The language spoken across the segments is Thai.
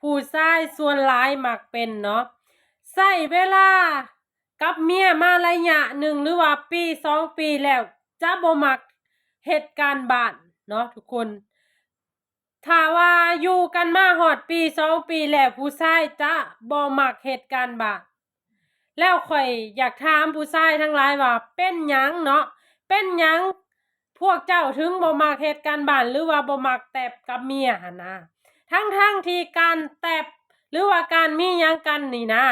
ผู้ชายส่วนหลายมักเป็นเนาะใช้เวลากับเมียมาระยะหนึ่งหรือว่าปี2 ปีแล้วจะบ่มักเหตุการณ์บ้านเนาะทุกคนถ้าว่าอยู่กันมาฮอดปี2 ปีแล้วผู้ชายจะบ่มักเหตุการณ์บ้านแล้วข่อยอยากถามผู้ชายทั้งหลายว่าเป็นหยังเนาะเป็นหยังพวกเจ้าถึงบ่มักเหตุการณ์บ้านหรือว่าบ่มักแตบกับเมียหั่นนะทั้งที่การแตบหรือว่าการมีหยังกันนี่นะ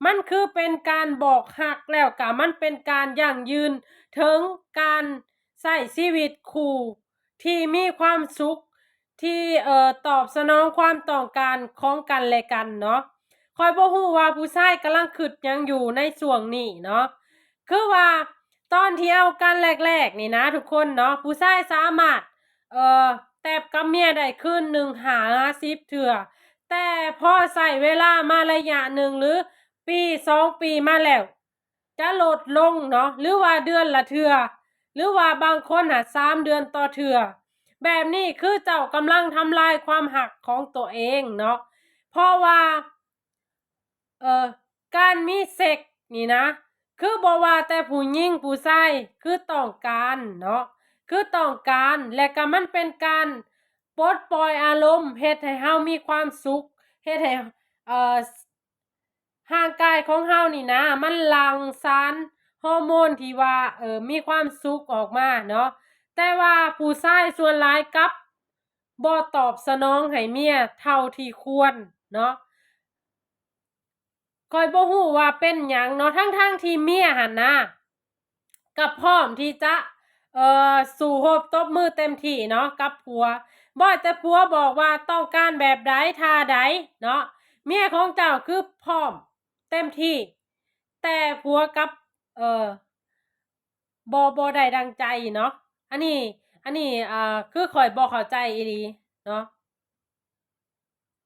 มันคือเป็นการบอกฮักแล้วก็มันเป็นการยั่งยืนถึงการใช้ชีวิตคู่ที่มีความสุขที่ตอบสนองความต้องการของกันและกันเนาะข้อยบ่ฮู้ว่าผู้ชายกำลังคิดหยังอยู่ในช่วงนี้เนาะคือว่าตอนที่เอากันแรกๆนี่นะทุกคนเนาะผู้ชายสามารถแตบกับเมียได้คืนหนึ่ง50 เทื่อแต่พอใช้เวลามาระยะหนึ่งหรือปี2 ปีมาแล้วจะลดลงเนาะหรือว่าเดือนละเทื่อหรือว่าบางคน3 เดือนต่อเทื่อแบบนี้คือเจ้ากำลังทำลายความหักของตัวเองเนาะเพราะว่าการมีเซ็กนี่นะคือบ่ว่าแต่ผู้หญิงผู้ชายคือต้องการเนาะคือต้องการและก็มันเป็นการปลดปล่อยอารมณ์เฮ็ดให้เฮามีความสุขเฮ็ดให้เอ่อร่างกายของเฮานี่นะมันหลั่งสารฮอร์โมนที่ว่ามีความสุขออกมาเนาะแต่ว่าผู้ชายส่วนหลายกลับบ่ตอบสนองให้เมียเท่าที่ควรเนาะ ข้อยบ่ฮู้ว่าเป็นหยังเนาะทั้งที่เมียหั่นนะก็พร้อมที่จะสู้รบตบมือเต็มที่เนาะกับผัวบ่แต่ผัวบอกว่าต้องการแบบใดท่าใดเนาะเมียของเจ้าคือพร้อมเต็มที่แต่ผัวกลับเอ่อบ่ได้ดังใจเนาะอันนี้คือข้อยบ่เข้าใจอีหลีเนาะ